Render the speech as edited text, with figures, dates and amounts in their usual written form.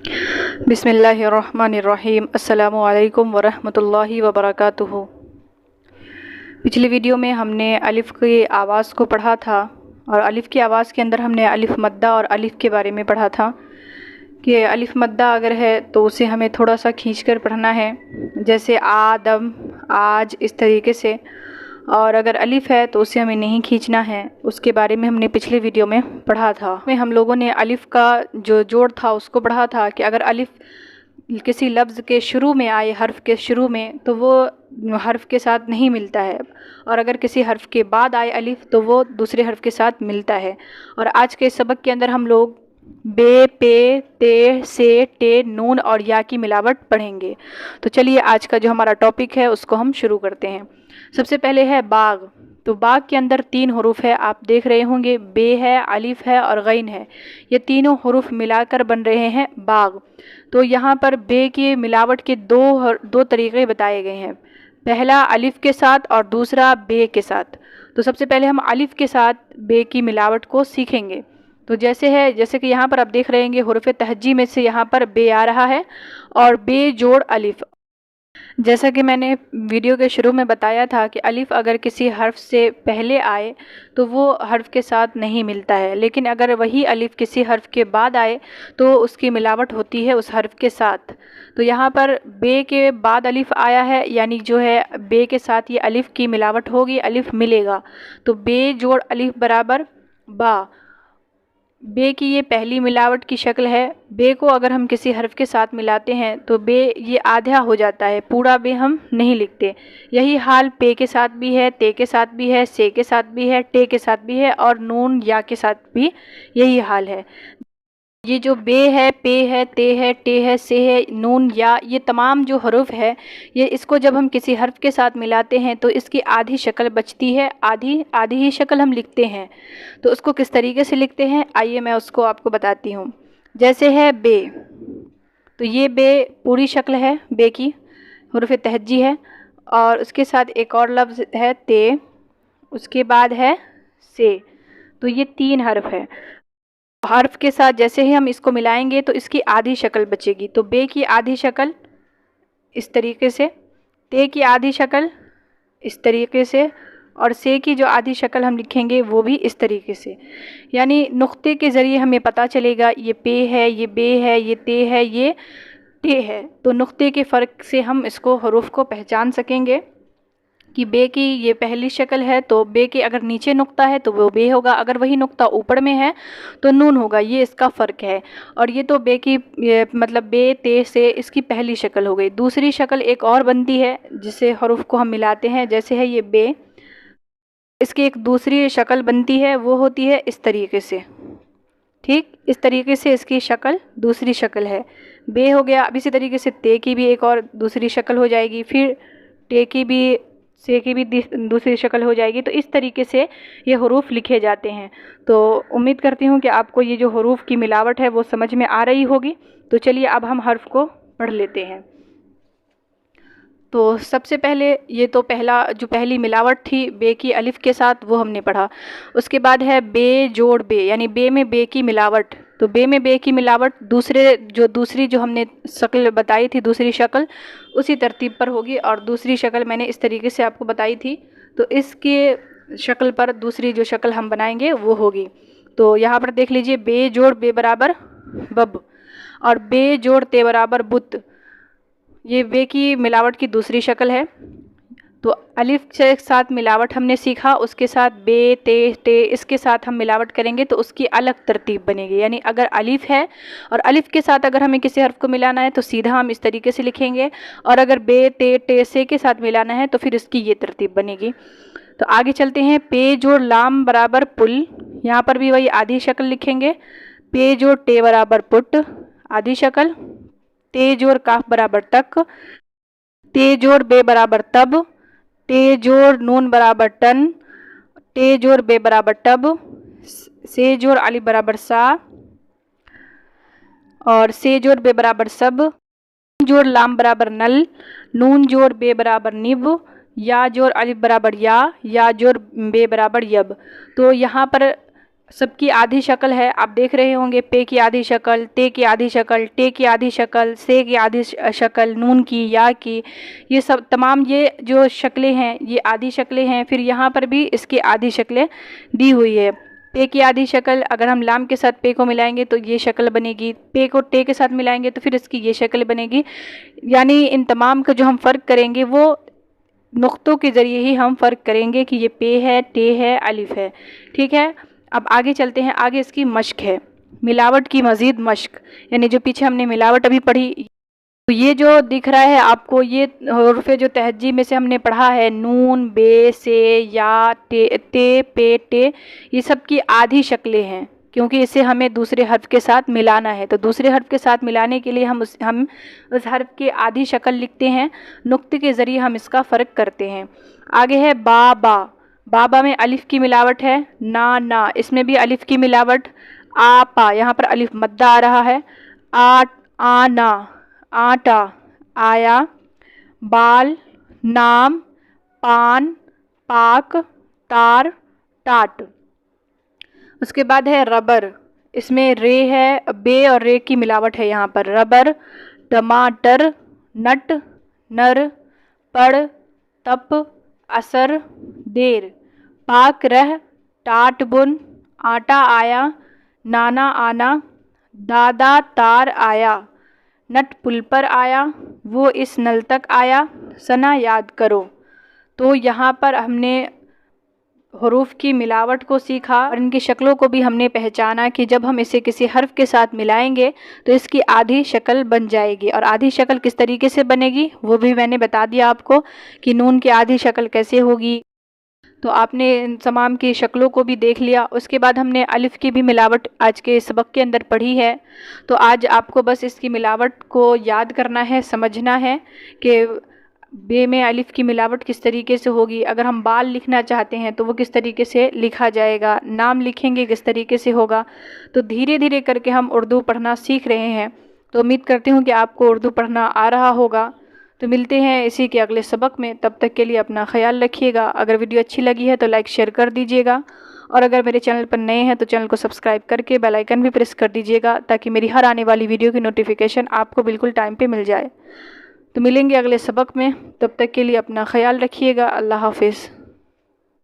बिस्मिल्लाहिर्रहमानिर्रहीम। अस्सलामु अलैकुम वरहमतुल्लाहि वबरकातुहू। पिछली वीडियो में हमने अलिफ़ की आवाज़ को पढ़ा था और अलिफ़ की आवाज़ के अंदर हमने अलिफ़ मद्दा और अलिफ़ के बारे में पढ़ा था कि अलिफ़ मद्दा अगर है तो उसे हमें थोड़ा सा खींचकर पढ़ना है, जैसे आदम, आज, इस तरीके से। और अगर अलिफ़ है तो उसे हमें नहीं खींचना है। उसके बारे में हमने पिछले वीडियो में पढ़ा था। में हम लोगों ने अलिफ़ का जो जोड़ था उसको पढ़ा था कि अगर अलिफ़ किसी लफ्ज़ के शुरू में आए, हर्फ़ के शुरू में, तो वो हर्फ़ के साथ नहीं मिलता है, और अगर किसी हर्फ़ के बाद आए अलिफ़ तो वो दूसरे हर्फ़ के साथ मिलता है। और आज के सबक के अंदर हम लोग बे, पे, ते, से, टे, नून और या की मिलावट पढ़ेंगे। तो चलिए आज का जो हमारा टॉपिक है उसको हम शुरू करते हैं। सबसे पहले है बाग। तो बाग के अंदर 3 हरूफ है, आप देख रहे होंगे, बे है, अलिफ है और गैन है। ये तीनों हरूफ मिलाकर बन रहे हैं बाग। तो यहाँ पर बे की मिलावट के दो तरीक़े बताए गए हैं, पहला अलिफ के साथ और दूसरा बे के साथ। तो सबसे पहले हम अलिफ के साथ बे की मिलावट को सीखेंगे। तो जैसे कि यहाँ पर आप देख रहे हैं हुरूफ तहज्जी में से यहाँ पर बे आ रहा है और बे जोड़ अलिफ। जैसा कि मैंने वीडियो के शुरू में बताया था कि अलिफ़ अगर किसी हर्फ़ से पहले आए तो वो हर्फ़ के साथ नहीं मिलता है, लेकिन अगर वही अलिफ़ किसी हर्फ़ के बाद आए तो उसकी मिलावट होती है उस हर्फ़ के साथ। तो यहाँ पर बे के बाद अलिफ़ आया है, यानी जो है बे के साथ ये अलिफ़ की मिलावट होगी, अलिफ़ मिलेगा। तो बे जोड़ अलिफ़ बराबर बा। बे की ये पहली मिलावट की शक्ल है। बे को अगर हम किसी हर्फ़ के साथ मिलाते हैं तो बे ये आधा हो जाता है, पूरा बे हम नहीं लिखते। यही हाल पे के साथ भी है, ते के साथ भी है, से के साथ भी है, टे के साथ भी है और नून या के साथ भी यही हाल है। ये जो बे है, पे है, ते है, टे है, से है, नून या, ये तमाम जो हरूफ है, ये इसको जब हम किसी हर्फ़ के साथ मिलाते हैं तो इसकी आधी शक्ल बचती है, आधी ही शक्ल हम लिखते हैं। तो उसको किस तरीके से लिखते हैं आइए मैं उसको आपको बताती हूँ। जैसे है बे, तो ये बे पूरी शक्ल है बे की, हुरूफ तहज्जी है। और उसके साथ एक और लफ्ज़ है ते, उसके बाद है से। तो ये 3 हर्फ है। हर्फ के साथ जैसे ही हम इसको मिलाएंगे तो इसकी आधी शक्ल बचेगी। तो बे की आधी शक्ल इस तरीके से, ते की आधी शक्ल इस तरीके से, और से की जो आधी शक्ल हम लिखेंगे वो भी इस तरीके से। यानी नुक्ते के ज़रिए हमें पता चलेगा ये पे है, ये बे है, ये ते है, ये टे है। तो नुक्ते के फ़र्क से हम इसको हरूफ को पहचान सकेंगे कि बे की ये पहली शक्ल है, तो बे के अगर नीचे नुक्ता है तो वो बे होगा, अगर वही नुक्ता ऊपर में है तो नून होगा। ये इसका फ़र्क है। और ये तो बे की मतलब बे, ते, से इसकी पहली शक्ल हो गई। दूसरी शक्ल एक और बनती है जिसे हरूफ को हम मिलाते हैं, जैसे है ये बे, इसकी एक दूसरी शक्ल बनती है, वो होती है इस तरीके से। ठीक इस तरीके से इसकी शक्ल दूसरी शक्ल है, बे हो गया। अब इसी तरीके से ते की भी एक और दूसरी शक्ल हो जाएगी, फिर टे की भी, से की भी दूसरी शक्ल हो जाएगी। तो इस तरीके से ये हरूफ लिखे जाते हैं। तो उम्मीद करती हूँ कि आपको ये जो हरूफ की मिलावट है वो समझ में आ रही होगी। तो चलिए अब हम हर्फ को पढ़ लेते हैं। तो सबसे पहले ये तो पहली मिलावट थी बे की अलिफ़ के साथ, वो हमने पढ़ा। उसके बाद है बे जोड़ बे, यानी बे में बे की मिलावट। तो बे में बे की मिलावट दूसरी जो हमने शक्ल बताई थी, दूसरी शक्ल उसी तरतीब पर होगी। और दूसरी शक्ल मैंने इस तरीके से आपको बताई थी, तो इसके शक्ल पर दूसरी जो शक्ल हम बनाएंगे वो होगी। तो यहाँ पर देख लीजिए, बे जोड़ बे बराबर बब और बे जोड़ ते बराबर बुत। ये बे की मिलावट की दूसरी शक्ल है। तो अलिफ के साथ मिलावट हमने सीखा, उसके साथ बे, ते, टे, इसके साथ हम मिलावट करेंगे तो उसकी अलग तरतीब बनेगी। यानी अगर अलिफ है और अलिफ के साथ अगर हमें किसी हर्फ को मिलाना है तो सीधा हम इस तरीके से लिखेंगे, और अगर बे, ते, टे, से के साथ मिलाना है तो फिर इसकी ये तरतीब बनेगी। तो आगे चलते हैं। पे जोड़ लाम बराबर पुल, यहाँ पर भी वही आधी शक्ल लिखेंगे। पे जोड़ टे बराबर पुट, आधी शक्ल। ते जोड़ काफ बराबर तक, ते जोड़ बे बराबर तब, ते जोड़ नून बराबर टन, ते जोड़ बे बराबर टब, से जोड़ अलिफ बराबर सा, और से जोड़ बे बराबर सब, जोड़ लाम बराबर नल, नून जोड़ बे बराबर निब, या जोड़ अलिफ बराबर या जोड़ बे बराबर यब। तो यहाँ पर सबकी आधी शक्ल है। आप देख रहे होंगे पे की आधी शक्ल, ते की आधी शक्ल, टे की आधी शक्ल, से की आधी शक्ल, नून की, या की, ये सब तमाम ये जो शक्लें हैं ये आधी शक्लें हैं। फिर यहाँ पर भी इसकी आधी शक्लें दी हुई है। पे की आधी शक्ल, अगर हम लाम के साथ पे को मिलाएंगे तो ये शक्ल बनेगी, पे को टे के साथ मिलाएंगे तो फिर इसकी ये शक्ल बनेगी। यानी इन तमाम का जो हम फ़र्क करेंगे वो नुक्तों के ज़रिए ही हम फ़र्क करेंगे कि ये पे है, टे है, अलिफ है। ठीक है, अब आगे चलते हैं। आगे इसकी मश्क है, मिलावट की मज़ीद मश्क, यानी जो पीछे हमने मिलावट अभी पढ़ी, तो ये जो दिख रहा है आपको, ये हुरूफ़े जो तहज्जी में से हमने पढ़ा है, नून, बे, से, या, ते, पे, टे, ये सब की आधी शक्लें हैं, क्योंकि इसे हमें दूसरे हर्फ के साथ मिलाना है। तो दूसरे हर्फ के साथ मिलाने के लिए हम उस हर्फ की आधी शक्ल लिखते हैं, नुक्ते के ज़रिए हम इसका फ़र्क करते हैं। आगे है बाबा। बाबा में अलिफ़ की मिलावट है, ना, इसमें भी अलिफ़ की मिलावट। आपा, यहाँ पर अलिफ़ मद्दा आ रहा है। आना, आटा, आया। बाल, नाम, पान, पाक, तार, टाट। उसके बाद है रबर, इसमें रे है, बे और रे की मिलावट है यहाँ पर। रबर, टमाटर, नट, नर, पड़, तप, असर, देर। पाक रह, टाट बुन, आटा आया, नाना आना, दादा तार आया, नट पुल पर आया, वो इस नल तक आया, सना याद करो। तो यहाँ पर हमने हुरूफ की मिलावट को सीखा और इनकी शक्लों को भी हमने पहचाना कि जब हम इसे किसी हर्फ के साथ मिलाएंगे तो इसकी आधी शक्ल बन जाएगी। और आधी शक्ल किस तरीके से बनेगी वो भी मैंने बता दिया आपको कि नून की आधी शक्ल कैसे होगी। तो आपने इन तमाम की शक्लों को भी देख लिया। उसके बाद हमने अलिफ़ की भी मिलावट आज के सबक के अंदर पढ़ी है। तो आज आपको बस इसकी मिलावट को याद करना है, समझना है कि बे में अलिफ़ की मिलावट किस तरीके से होगी। अगर हम बाल लिखना चाहते हैं तो वो किस तरीके से लिखा जाएगा, नाम लिखेंगे किस तरीके से होगा। तो धीरे धीरे करके हम उर्दू पढ़ना सीख रहे हैं। तो उम्मीद करती हूँ कि आपको उर्दू पढ़ना आ रहा होगा। तो मिलते हैं इसी के अगले सबक में, तब तक के लिए अपना ख्याल रखिएगा। अगर वीडियो अच्छी लगी है तो लाइक शेयर कर दीजिएगा, और अगर मेरे चैनल पर नए हैं तो चैनल को सब्सक्राइब करके बेल आइकन भी प्रेस कर दीजिएगा, ताकि मेरी हर आने वाली वीडियो की नोटिफिकेशन आपको बिल्कुल टाइम पे मिल जाए। तो मिलेंगे अगले सबक में, तब तक के लिए अपना ख्याल रखिएगा। अल्लाह हाफिज़।